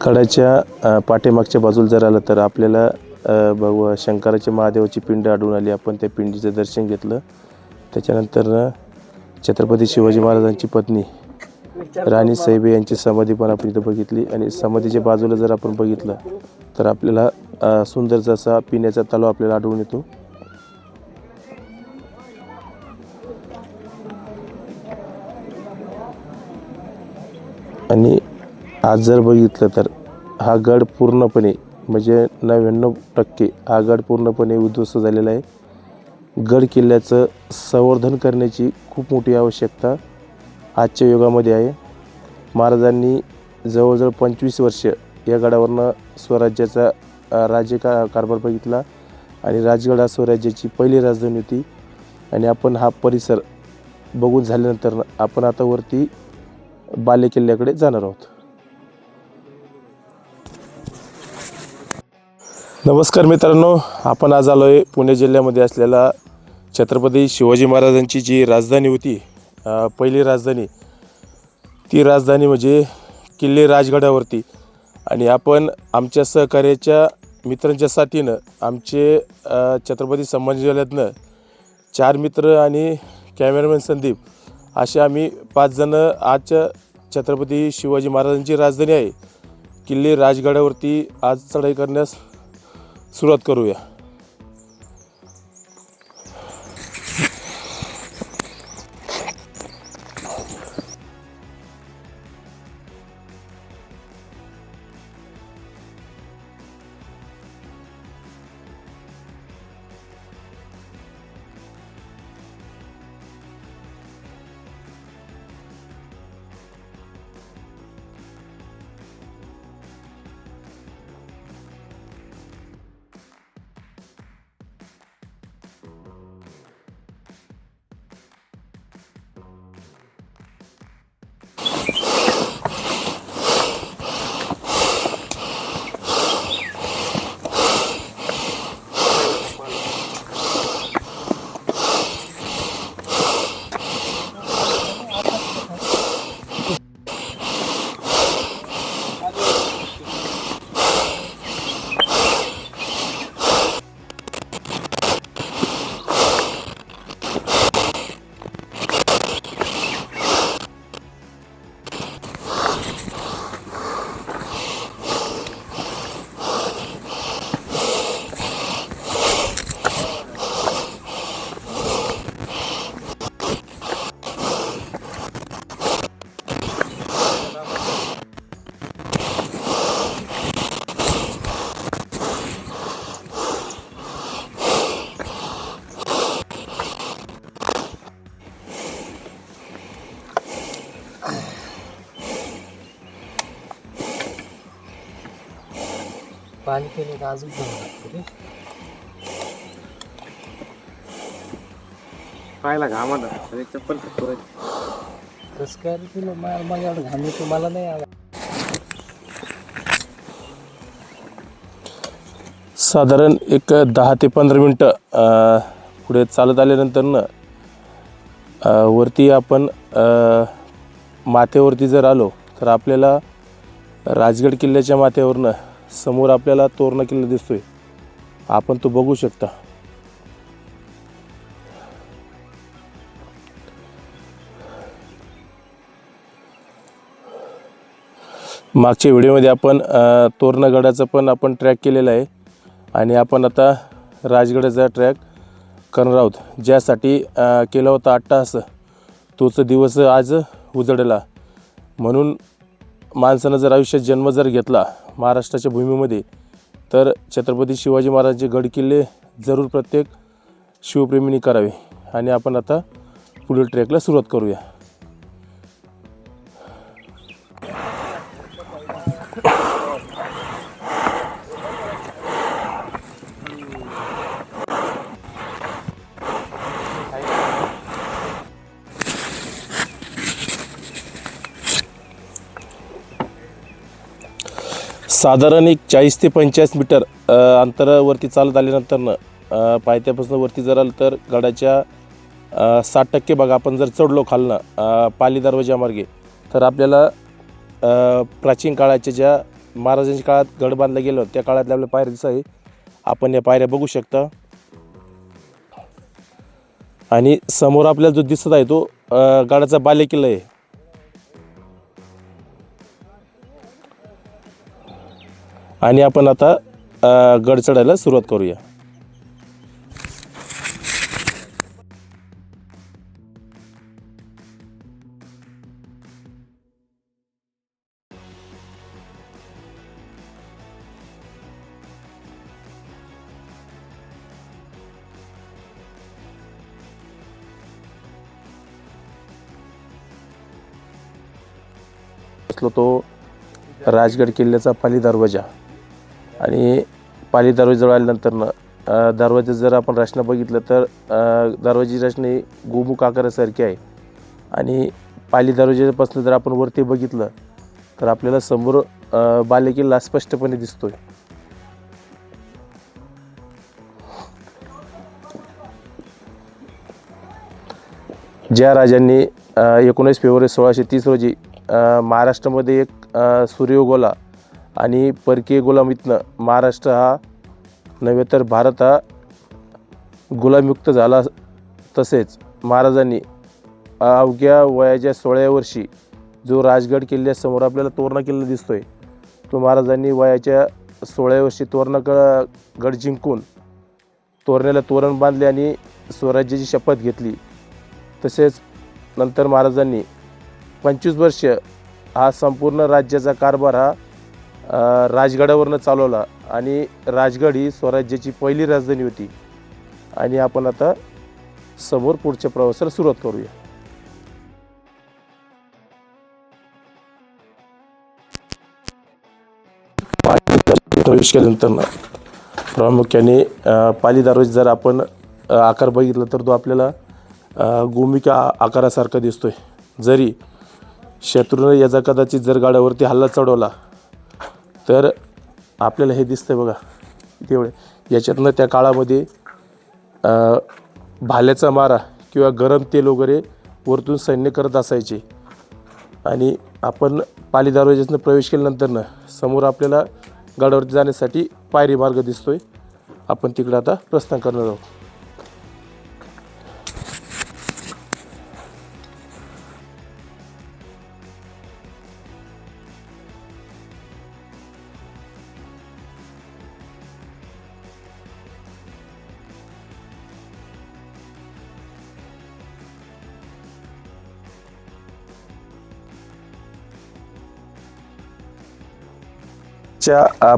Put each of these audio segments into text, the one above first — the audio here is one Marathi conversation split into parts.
कडाच्या पाठीमागच्या बाजूला जर आलं तर आपल्याला भगवान शंकराची महादेवाची पिंड आढळून आली. आपण त्या पिंडीचं दर्शन घेतलं. त्याच्यानंतर छत्रपती शिवाजी महाराजांची पत्नी राणी साहेबे यांची समाधी पण आपण इथं बघितली. आणि समाधीच्या बाजूला जर आपण बघितलं तर आपल्याला सुंदरसा असा पिण्याचा तलाव आपल्याला आढळून येतो. आणि आज जर बघितलं तर हा गड पूर्णपणे म्हणजे 99% हा गड पूर्णपणे उद्ध्वस्त झालेला आहे. गड किल्ल्याचं संवर्धन करण्याची खूप मोठी आवश्यकता आजच्या युगामध्ये आहे. महाराजांनी जवळजवळ 25 वर्ष या गडावरनं स्वराज्याचा कारभार बघितला आणि राजगड हा स्वराज्याची पहिली राजधानी होती. आणि आपण हा परिसर बघून झाल्यानंतर आपण आता वरती बालेकिल्ल्याकडे जाणार आहोत. नमस्कार मित्रांनो, आपण आज आलो आहे पुणे जिल्ह्यामध्ये असलेला छत्रपती शिवाजी महाराजांची जी राजधानी होती, पहिली राजधानी, ती राजधानी म्हणजे किल्ले राजगडावरती. आणि आपण आमच्या सहकार्याच्या मित्रांच्या साथीनं आमचे छत्रपती संभाजीनगरातनं 4 मित्र आणि कॅमेरामॅन संदीप असे आम्ही 5 जणं आजच्या छत्रपती शिवाजी महाराजांची राजधानी आहे किल्ले राजगडावरती आज चढाई करण्यास सुरुवात करूया. पाणी केले तर अजून पाहायला घामाला चप्पल कसं काय तुला माझ्या एवढं घाम येतो मला नाही आला. साधारण एक 10 ते 15 मिनटं पुढे चालत आल्यानंतर वरती आपण माथ्यावरती जर आलो तर आपल्याला राजगड किल्ल्याच्या माथ्यावरनं समोर आपल्याला तोरणा किल्ला दिसतोय. आपण तो बघू शकता. मागच्या व्हिडिओमध्ये आपण तोरणागडाचा पण आपण ट्रॅक केलेला आहे आणि आपण आता राजगडाचा ट्रॅक करणार आहोत. ज्यासाठी केला होता 8 तास तोच दिवस आज उजळला. म्हणून माणसानं जर आयुष्यात जन्म जर घेतला महाराष्ट्राच्या भूमीमध्ये तर छत्रपती शिवाजी महाराजांचे गडकिल्ले जरूर प्रत्येक शिवप्रेमींनी करावे. आणि आपण आता पुढील ट्रॅकला सुरुवात करूया. साधारण एक 40 ते 85 मीटर अंतरावरती चालत आल्यानंतर पायथ्यापासून वरती जर आलं तर गडाच्या 60% भाग आपण जर चढलो खालनं पाली दरवाजामार्गे तर आपल्याला प्राचीन काळाच्या ज्या महाराजांच्या काळात गड बांधला गेलं त्या काळातल्या आपल्या पायऱ्या दिसत आहे. आपण या पायऱ्या बघू शकता. आणि समोर आपल्याला जो दिसत आहे तो गडाचा बालेकिल्ला आहे. आणि आपण आता गड चढायला सुरुवात करूया. असलो तो राजगड किल्ल्याचा पाली दरवाजा. आणि पाली दरवाजाजवळ आल्यानंतर दरवाजा जर आपण रचना बघितलं तर दरवाजाची रचना ही गोमुख आकारासारखी आहे. आणि पाली दरवाजापासून जर आपण वरती बघितलं तर आपल्याला समोर बालेकिल्ला स्पष्टपणे दिसतोय. ज्या राजांनी 19 फेब्रुवारी 1630 रोजी महाराष्ट्रामध्ये एक सूर्योगोला आणि परकीय गुलामीतनं महाराष्ट्र हा नव्हे तर भारत हा गुलामयुक्त झाला. तसेच महाराजांनी अवघ्या वयाच्या 16व्या वर्षी जो राजगड किल्ल्यासमोर आपल्याला तोरणा किल्ला दिसतोय तो महाराजांनी वयाच्या 16व्या वर्षी तोरणा गड जिंकून तोरण्याला तोरण बांधले आणि स्वराज्याची शपथ घेतली. तसेच नंतर महाराजांनी 25 वर्ष हा संपूर्ण राज्याचा कारभार हा राजगडावरनं चालवला. आणि राजगड ही स्वराज्याची पहिली राजधानी होती. आणि आपण आता समोर पुढच्या प्रवासाला सुरुवात करूया. प्रवेश केल्यानंतर प्रामुख्याने पाली दरवाजा जर आपण आकार बघितला तर तो आपल्याला गोमुखी आकारासारखा दिसतोय. जरी शत्रूने याचा कदाचित जर गडावरती हल्ला चढवला तर आपल्याला हे दिसतंय बघा तेवढे. याच्यातनं त्या काळामध्ये भाल्याचा मारा किंवा गरम तेल वगैरे वरतून सैन्य करत असायचे. आणि आपण पाली दरवाजातनं प्रवेश केल्यानंतर समोर आपल्याला गडावरती जाण्यासाठी पायरी मार्ग दिसतोय. आपण तिकडे आता प्रस्थान करणार आहोत.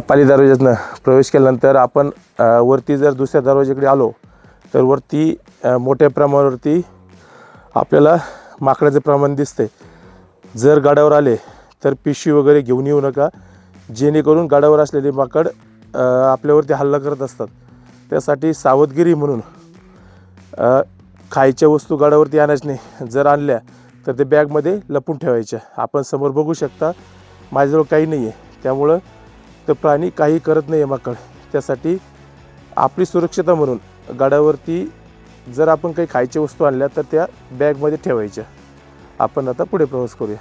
पाली दरवाजातनं प्रवेश केल्यानंतर आपण वरती जर दुसऱ्या दरवाजाकडे आलो तर वरती मोठ्या प्रमाणावरती आपल्याला माकडाचे प्रमाण दिसते. जर गडावर आले तर पिशवी वगैरे घेऊन येऊ नका, जेणेकरून गडावर असलेले माकड आपल्यावरती हल्ला करत असतात. त्यासाठी सावधगिरी म्हणून खायच्या वस्तू गडावरती आणायच्या नाही. जर आणल्या तर ते बॅगमध्ये लपून ठेवायच्या. आपण समोर बघू शकता माझ्याजवळ काही नाही आहे, त्यामुळं तर प्राणी काही करत नाही आहे माकड. त्यासाठी आपली सुरक्षता म्हणून गडावरती जर आपण काही खायच्या वस्तू आणल्या तर त्या बॅगमध्ये ठेवायच्या. आपण आता पुढे प्रवास करूया.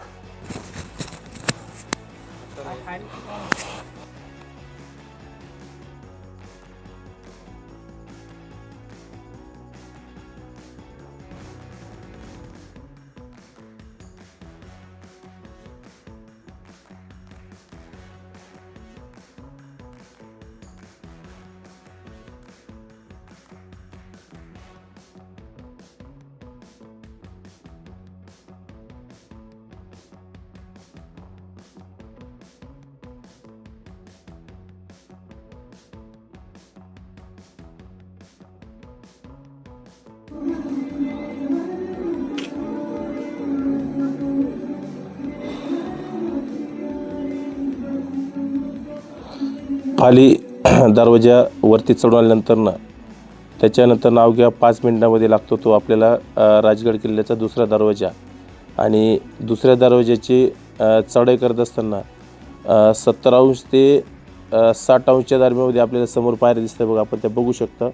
पाली दरवाजावरती चढून आल्यानंतर त्याच्यानंतर अवघ्या 5 मिनिटांमध्ये लागतो तो आपल्याला राजगड किल्ल्याचा दुसरा दरवाजा. आणि दुसऱ्या दरवाजाची चढाई करत असताना 70 अंश ते 60 अंशच्या दरम्यानमध्ये आपल्याला समोर पायऱ्या दिसतात बघा. आपण त्या बघू शकता.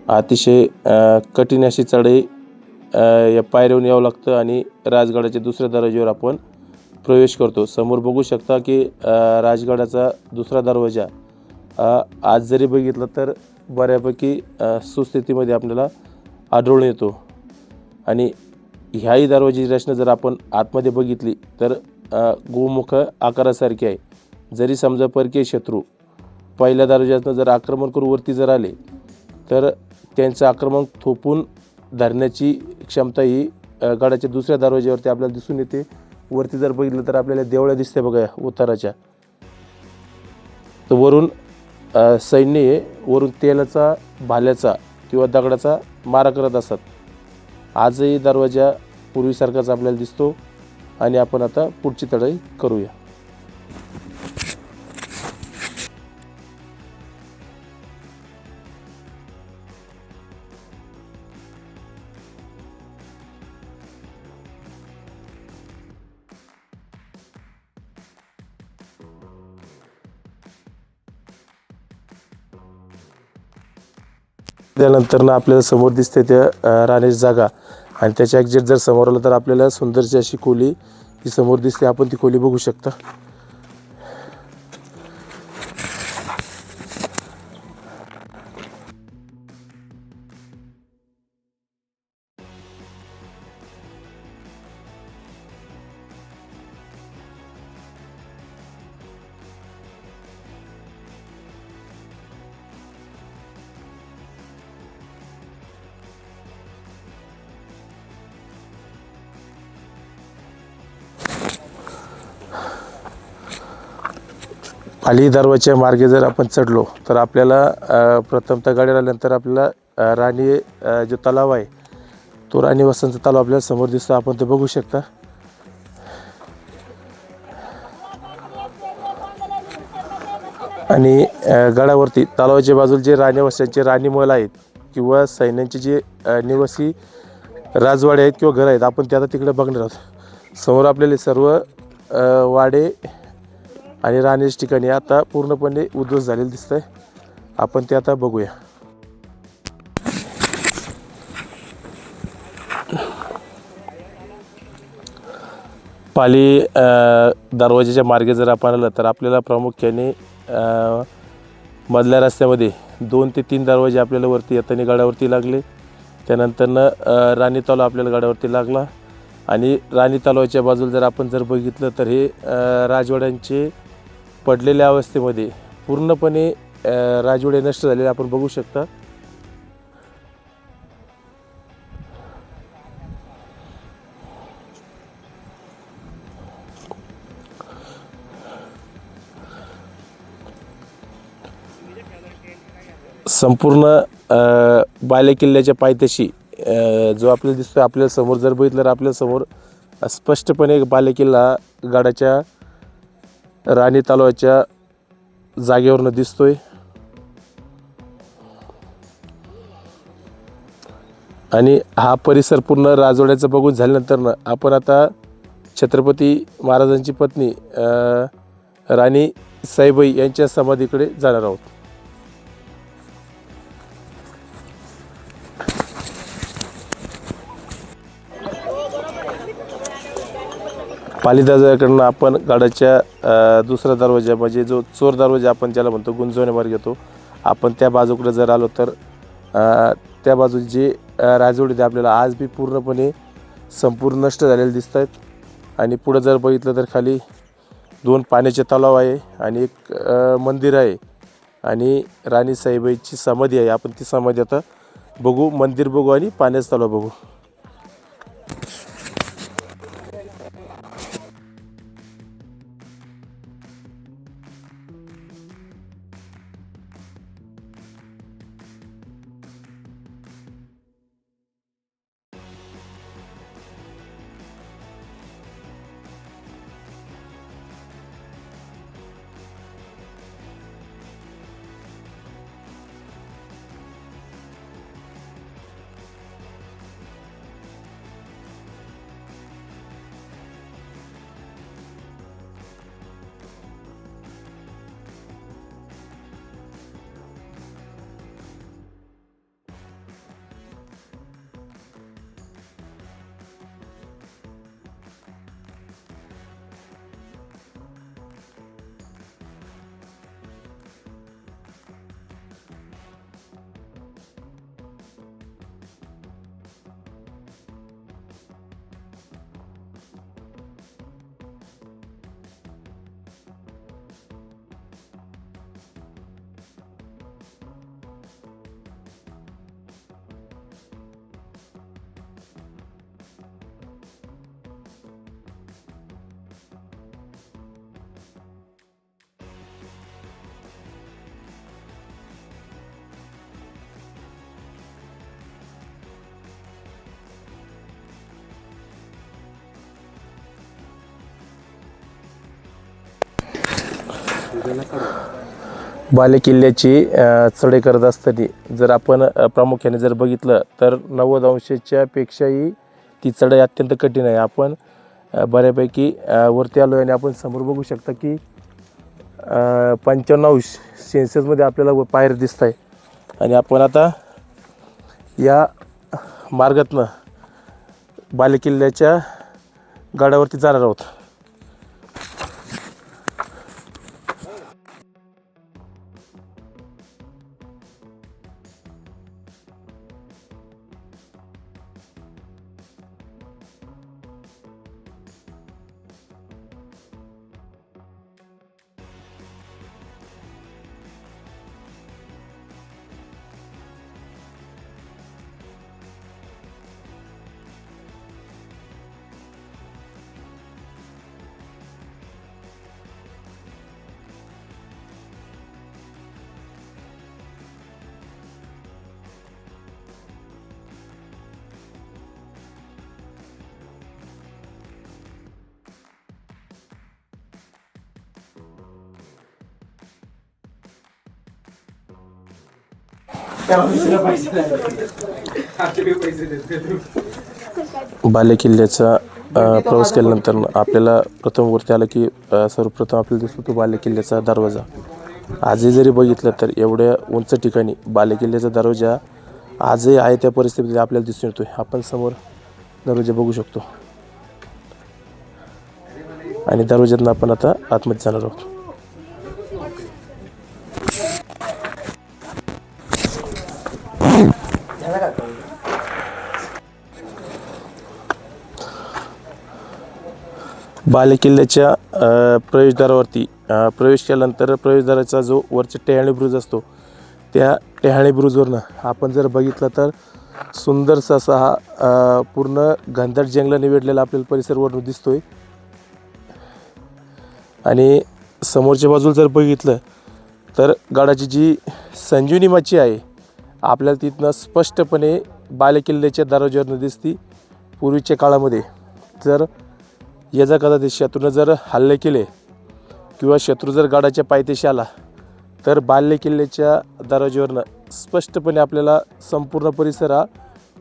अतिशय कठीण अशी चढाई या पायऱ्यावरून यावं लागतं आणि राजगडाच्या दुसऱ्या दरवाज्यावर आपण प्रवेश करतो. समोर बघू शकता की राजगडाचा दुसरा दरवाजा आज जरी बघितलं तर बऱ्यापैकी सुस्थितीमध्ये आपल्याला आढळून येतो. आणि ह्याही दरवाजाची रचना जर आपण आतमध्ये बघितली तर गोमुख आकारासारखी आहे. जरी समजा परकीय शत्रू पहिल्या दरवाज्यातनं जर आक्रमण करून वरती जर आले तर त्यांचं आक्रमण थोपून धरण्याची क्षमता ही गडाच्या दुसऱ्या दरवाज्यावरती आपल्याला दिसून येते. वरती जर बघितलं तर आपल्याला देवळ्या दिसते बघा उताराच्या. तर वरून सैन्य हे वरून तेलाचा, भाल्याचा किंवा दगडाचा मारा करत असतात. आजही दरवाजा पूर्वीसारखाच आपल्याला दिसतो. आणि आपण आता पुढची चढाई करूया. त्यानंतर आपल्याला समोर दिसते त्या राहण्याची जागा आणि त्याच्या एक्झॅक्ट जर समोर आलं तर आपल्याला सुंदरशी अशी खोली ही समोर दिसते. आपण ती खोली बघू शकता. पाली दरवाजाच्या मार्गे जर आपण चढलो तर आपल्याला प्रथमतः गाडीवर आल्यानंतर आपल्याला राणी जो तलाव आहे तो राणी वसंत तलाव आपल्याला समोर दिसतो. आपण ते बघू शकता. आणि गडावरती तलावाच्या बाजूला जे राणी वसांचे राणी महल आहेत किंवा सैन्यांचे जे निवासी राजवाडे आहेत किंवा घर आहेत आपण ते आता तिकडे बघणार आहोत. समोर आपल्याला सर्व वाडे आणि राहण्याच्या ठिकाणी आता पूर्णपणे उद्ध्वस्त झालेलं दिसतंय. आपण ते आता बघूया. पाली दरवाजाच्या मार्गे जर आपण आलं तर आपल्याला प्रामुख्याने मधल्या रस्त्यामध्ये 2 ते 3 दरवाजे आपल्याला वरती येताना गाड्यावरती लागले. त्यानंतरनं राणी तलाव आपल्याला गाड्यावरती लागला. आणि राणी तलावाच्या बाजूला जर आपण बघितलं तर हे राजवाड्यांचे पडलेल्या अवस्थेमध्ये पूर्णपणे राजवाडे नष्ट झालेले आपण बघू शकता. संपूर्ण बालेकिल्ल्याच्या पायथ्याशी जो आपल्याला दिसतो आपल्याला समोर जर बघितलं तर आपल्या समोर स्पष्टपणे बालेकिल्ला गडाच्या राणी तलावाच्या जागेवरनं दिसतोय. आणि हा परिसर पूर्ण राजवाड्याचा बघून झाल्यानंतर आपण आता छत्रपती महाराजांची पत्नी राणी साईबाई यांच्या समाधीकडे जाणार आहोत. पाली दरवाजाकडनं आपण गडाच्या दुसरा दरवाजा म्हणजे जो चोर दरवाजा आपण ज्याला म्हणतो गुंजवणे मार्ग येतो आपण त्या बाजूकडे जर आलो तर त्या बाजूचे जे राजवाडे ते आपल्याला आज बी पूर्णपणे संपूर्ण नष्ट झालेले दिसत आहेत. आणि पुढं जर बघितलं तर खाली 2 पाण्याचे तलाव आहे आणि एक मंदिर आहे आणि राणी साईबाईची समाधी आहे. आपण ती समाधी आता बघू, मंदिर बघू आणि पाण्याचा तलाव बघू. बालेकिल्ल्याची चढाई करत असताना जर आपण प्रामुख्याने जर बघितलं तर 90 अंशाच्या पेक्षाही ती चढाई अत्यंत कठीण आहे. आपण बऱ्यापैकी वरती आलो आणि आपण समोर बघू शकता की 95 अंश सेल्सिअसमध्ये आपल्याला पायऱ्या दिसत आहे. आणि आपण आता या मार्गातनं बालेकिल्ल्याच्या गडावरती जाणार आहोत. बालेकिल्ल्याचा प्रवास केल्यानंतर आपल्याला प्रथम वरती आलं की सर्वप्रथम आपल्याला दिसतो तो बालेकिल्ल्याचा दरवाजा. आजही जरी बघितलं तर एवढ्या उंच ठिकाणी बालेकिल्ल्याचा दरवाजा आजही आहे त्या परिस्थितीमध्ये आपल्याला दिसून येतोय. आपण समोर दरवाजा बघू शकतो आणि दरवाज्यातून आपण आता आतमध्ये जाणार आहोत. बालेकिल्ल्याच्या प्रवेशद्वारावरती प्रवेश केल्यानंतर प्रवेशद्वाराचा जो वरचा टेहाळी ब्रुज असतो त्या टेहाळी ब्रुजवरनं आपण जर बघितलं तर सुंदरसा असा हा पूर्ण घनदाट जंगलाने वेढलेला आपल्याला परिसर वरून दिसतोय. आणि समोरच्या बाजूला जर बघितलं तर गडाची जी संजीवनी माची आहे आपल्याला तिथनं स्पष्टपणे बालेकिल्ल्याच्या दरवाज्यावरनं दिसती. पूर्वीच्या काळामध्ये जर याचा कदाचित शत्रूनं जर हल्ले केले किंवा शत्रू जर गडाच्या पायथ्याशी आला तर बालेकिल्ल्याच्या दरवाज्यावरनं स्पष्टपणे आपल्याला संपूर्ण परिसर हा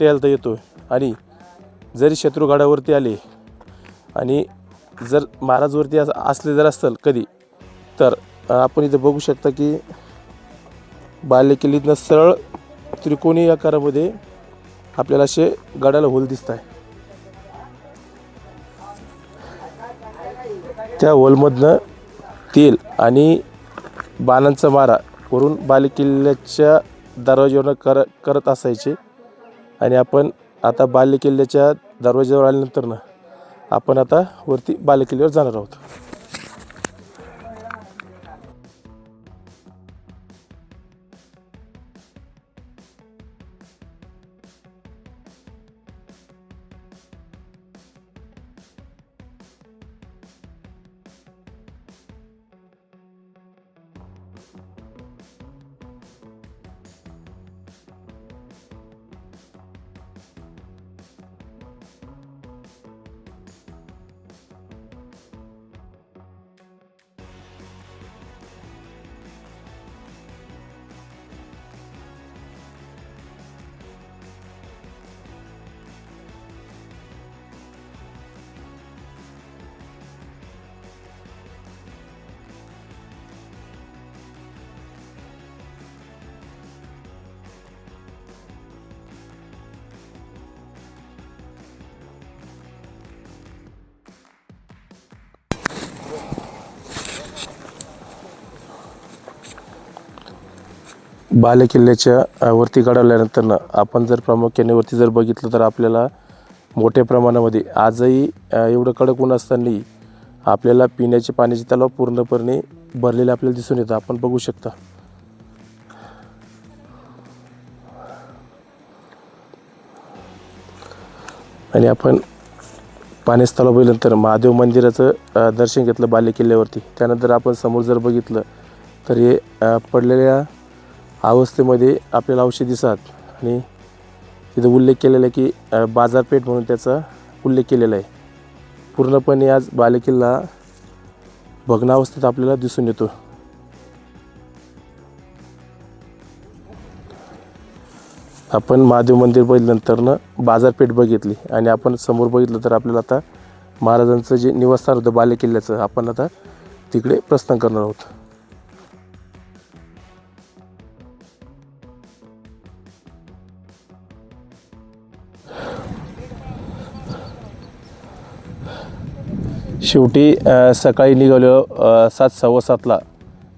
टेहळता येतो. आणि जरी शत्रू गडावरती आले आणि जर महाराजवरती असले जर असेल कधी तर आपण इथं बघू शकता की बालेकिल्ल्यातनं सरळ त्रिकोणी आकारामध्ये आपल्याला असे गडाला होल दिसत आहे. त्या होलमधनं तेल आणि बाणांचा मारा वरून बालेकिल्ल्याच्या दरवाज्यावरनं करत असायचे. आणि आपण आता बालेकिल्ल्याच्या दरवाज्यावर आल्यानंतर ना आपण आता वरती बालेकिल्ल्यावर जाणार आहोत. बालेकिल्ल्याच्या वरती गडावल्यानंतर आपण जर प्रामुख्याने वरती जर बघितलं तर आपल्याला मोठ्या प्रमाणामध्ये आजही एवढं कडक ऊन असतानाही आपल्याला पिण्याचे पाण्याचे तलाव पूर्णपणे भरलेले आपल्याला दिसून येतं. आपण बघू शकता. आणि आपण पाण्याचं तलाव बघितल्यानंतर महादेव मंदिराचं दर्शन घेतलं बालेकिल्ल्यावरती. त्यानंतर आपण समोर जर बघितलं तर हे पडलेल्या अवस्थेमध्ये आपल्याला अवशेष दिसतात. आणि तिथं उल्लेख केलेला आहे की बाजारपेठ म्हणून त्याचा उल्लेख केलेला आहे. पूर्णपणे आज बालेकिल्ला भग्नावस्थेत आपल्याला दिसून येतो. आपण महादेव मंदिर बघितल्यानंतरनं बाजारपेठ बघितली आणि आपण समोर बघितलं तर आपल्याला आता महाराजांचं जे निवासस्थान होतं बालेकिल्ल्याचं आपण आता तिकडे प्रस्थान करणार आहोत. शेवटी सकाळी निघालो 7:15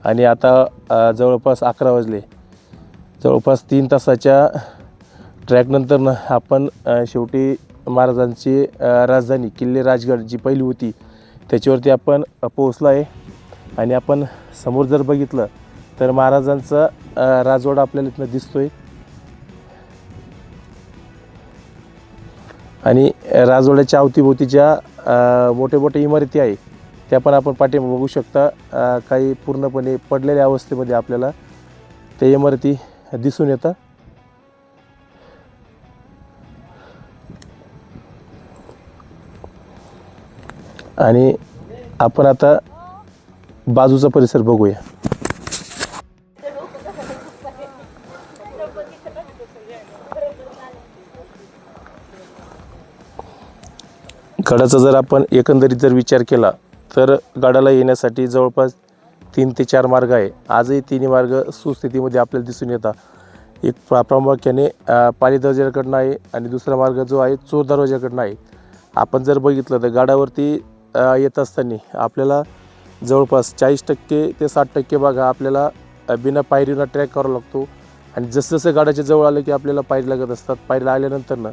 आणि आता जवळपास 11 वाजले. जवळपास 3 तासाच्या ट्रॅकनंतरनं आपण शेवटी महाराजांची राजधानी किल्ले राजगड जी पहिली होती त्याच्यावरती आपण पोहोचलो आहे. आणि आपण समोर जर बघितलं तर महाराजांचा राजवाडा आपल्याला इथनं दिसतोय आणि राजवाड्याच्या अवतीभोवतीच्या मोठे मोठे इमारती आहे त्या पण आपण पाठीमागे बघू शकता. काही पूर्णपणे पडलेल्या अवस्थेमध्ये आपल्याला त्या इमारती दिसून येतात. आणि आपण आता बाजूचा परिसर बघूया. गडाचा जर आपण एकंदरीत जर विचार केला तर गडाला येण्यासाठी जवळपास 3 ते 4 मार्ग आहे. आजही तिन्ही मार्ग सुस्थितीमध्ये आपल्याला दिसून येतात. एक प्रामुख्याने पाली दरवाजाकडनं आहे आणि दुसरा मार्ग जो आहे चोर दरवाजाकडनं आहे. आपण जर बघितलं तर गडावरती येत असताना आपल्याला जवळपास 40% ते 60% भाग आपल्याला बिना पायरीनं ट्रॅक करावा लागतो. आणि जसं जसं गाड्याच्या जवळ आलं की आपल्याला पायरी लागत असतात. पायरीला आल्यानंतरनं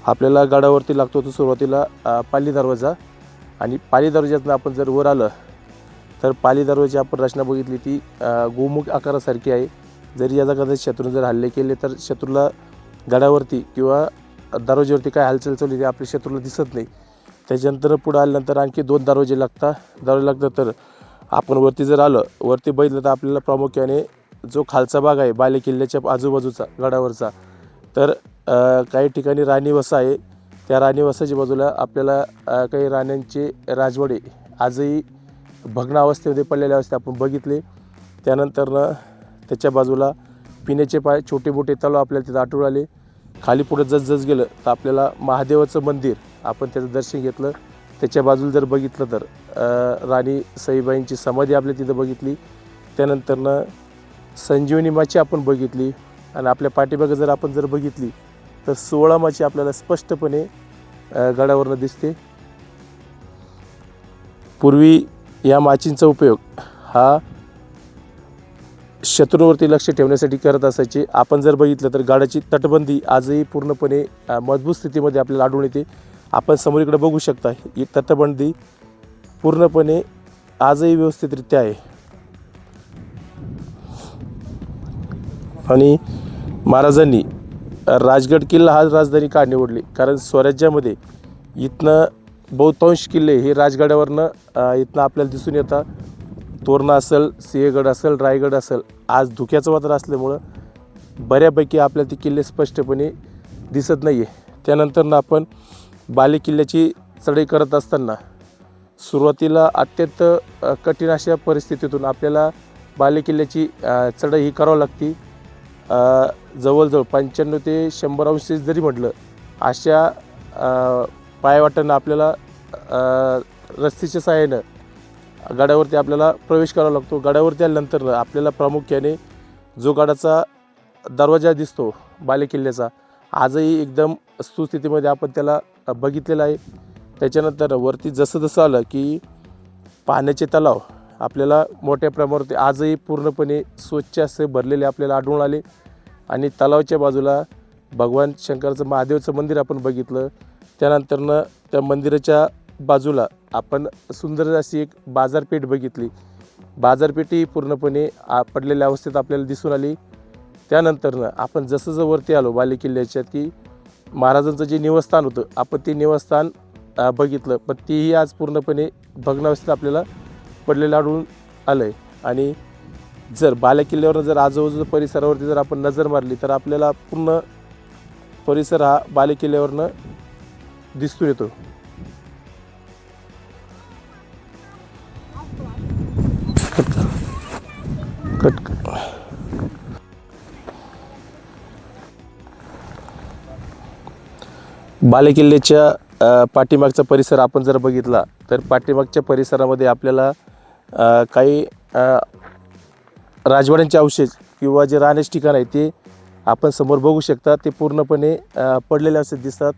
आपल्याला गडावरती लागतो तो सुरुवातीला पाली दरवाजा. आणि पाली दरवाज्यातनं आपण जर वर आलं तर पाली दरवाजाची आपण रचना बघितली ती गोमुख आकारासारखी आहे. जरी याचा कदाचित शत्रूने जर हल्ले केले तर शत्रूला गडावरती किंवा दरवाज्यावरती काय हालचाल चालली ते आपल्या शत्रूला दिसत नाही. त्याच्यानंतर पुढं आल्यानंतर आणखी 2 दरवाजे लागतात. तर आपण वरती जर आलं वरती बघितलं तर आपल्याला प्रामुख्याने जो खालचा भाग आहे बालेकिल्ल्याच्या आजूबाजूचा गडावरचा तर काही ठिकाणी राणीवसा आहे. त्या राणीवसाच्या बाजूला आपल्याला काही राण्यांचे राजवाडे आजही भग्न अवस्थेमध्ये पडलेले अवस्थे आपण बघितले. त्यानंतरनं त्याच्या बाजूला पिण्याचे छोटे मोठे तलाव आपल्याला तिथं आढळून आले. खाली पुढं जसजस गेलं तर आपल्याला महादेवाचं मंदिर आपण त्याचं दर्शन घेतलं. त्याच्या बाजूला जर बघितलं तर राणी सईबाईंची समाधी आपल्या तिथं बघितली. त्यानंतरनं संजीवनी माची आपण बघितली. आणि आपल्या पाठीमागं जर आपण जर बघितली तर 16 माची आपल्याला स्पष्टपणे गडावरनं दिसते. पूर्वी या माचींचा उपयोग हा शत्रूवरती लक्ष ठेवण्यासाठी करत असायचे. आपण जर बघितलं तर गडाची तटबंदी आजही पूर्णपणे मजबूत स्थितीमध्ये आपल्याला आढळून येते. आपण समोर इकडे बघू शकता ही तटबंदी पूर्णपणे आजही व्यवस्थितरित्या आहे. आणि महाराजांनी राजगड किल्ला हा राजधानी का निवडली कारण स्वराज्यामध्ये इथनं बहुतांश किल्ले हे राजगडावरनं इथनं आपल्याला दिसून येतात. तोरणा असेल, सिंहगड असेल, रायगड असेल आज धुक्याचं वातावरण असल्यामुळं बऱ्यापैकी आपल्याला ती किल्ले स्पष्टपणे दिसत नाही आहे. त्यानंतरनं आपण बालेकिल्ल्याची चढाई करत असताना सुरुवातीला अत्यंत कठीण अशा परिस्थितीतून आपल्याला बालेकिल्ल्याची चढाई ही करावी लागते. जवळजवळ 95 ते 100 अंश जरी म्हटलं अशा पायवाटांना आपल्याला रस्त्याच्या सहाय्यानं गडावरती आपल्याला प्रवेश करावा लागतो. गडावरती आल्यानंतर आपल्याला प्रामुख्याने जो गडाचा दरवाजा दिसतो बालेकिल्ल्याचा आजही एकदम सुस्थितीमध्ये आपण त्याला बघितलेला आहे. त्याच्यानंतर वरती जसं जसं आलं की पाण्याचे तलाव आपल्याला मोठ्या प्रमाणावरती आजही पूर्णपणे स्वच्छ असे भरलेले आपल्याला आढळून आले. आणि तलावाच्या बाजूला भगवान शंकराचं महादेवाचं मंदिर आपण बघितलं. त्यानंतरनं त्या मंदिराच्या बाजूला आपण सुंदर अशी एक बाजारपेठ बघितली. बाजारपेठी पूर्णपणे पडलेल्या अवस्थेत आपल्याला दिसून आली. त्यानंतरनं आपण जसं जसं वरती आलो बालेकिल्ल्याच्यात की महाराजांचं जे निवासस्थान होतं आपण ते निवासस्थान बघितलं. पण तीही आज पूर्णपणे भग्नावस्थेत आपल्याला पडलेलं आढळून आलं आहे. आणि जर बालेकिल्ल्यावरनं जर आजूबाजूच्या परिसरावरती जर आपण नजर मारली तर आपल्याला पूर्ण परिसर हा बालेकिल्ल्यावरनं दिसून येतो. बालेकिल्ल्याच्या पाठीमागचा परिसर आपण जर बघितला तर पाठीमागच्या परिसरामध्ये आपल्याला काही राजवाड्यांचे अवशेष किंवा जे राहण्याचे ठिकाण आहे ते आपण समोर बघू शकता. ते पूर्णपणे पडलेले असे दिसतात.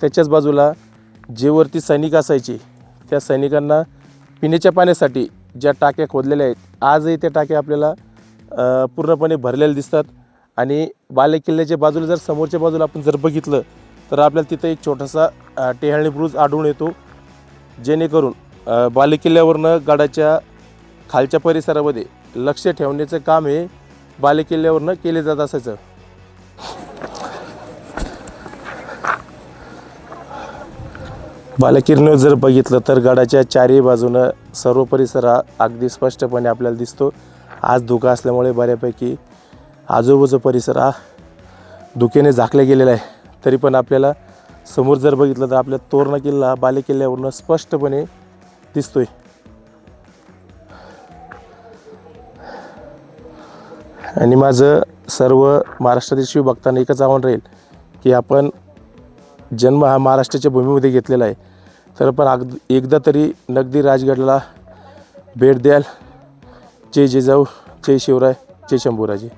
त्याच्याच बाजूला जे वरती सैनिक असायचे त्या सैनिकांना पिण्याच्या पाण्यासाठी ज्या टाक्या खोदलेल्या आहेत आजही त्या टाक्या आपल्याला पूर्णपणे भरलेल्या दिसतात. आणि बालेकिल्ल्याच्या बाजूला जर समोरच्या बाजूला आपण जर बघितलं तर आपल्याला तिथं एक छोटासा टेहळणी बुरुज आढळून येतो, जेणेकरून बालेकिल्ल्यावरनं गडाच्या खालच्या परिसरामध्ये लक्ष ठेवण्याचं काम हे बालेकिल्ल्यावरनं केले जात असायचं. बालेकिल्ल्यावर जर बघितलं तर गडाच्या चारही बाजूनं सर्व परिसर हा अगदी स्पष्टपणे आपल्याला दिसतो. आज धुकं असल्यामुळे बऱ्यापैकी आजूबाजूचा परिसर हा धुक्याने झाकला गेलेला आहे. तरी पण आपल्याला समोर जर बघितलं तर आपल्या तोरणा किल्ला बालेकिल्ल्यावरनं स्पष्टपणे दिसतोय. आणि माझं सर्व महाराष्ट्रातील शिवभक्तांना एकच आव्हान राहील की आपण जन्म हा महाराष्ट्राच्या भूमीमध्ये घेतलेला आहे, तर पण एकदा तरी नगदी राजगडला भेट द्याल. जय जिजाऊ, जय शिवराय, जय शंभूराजे.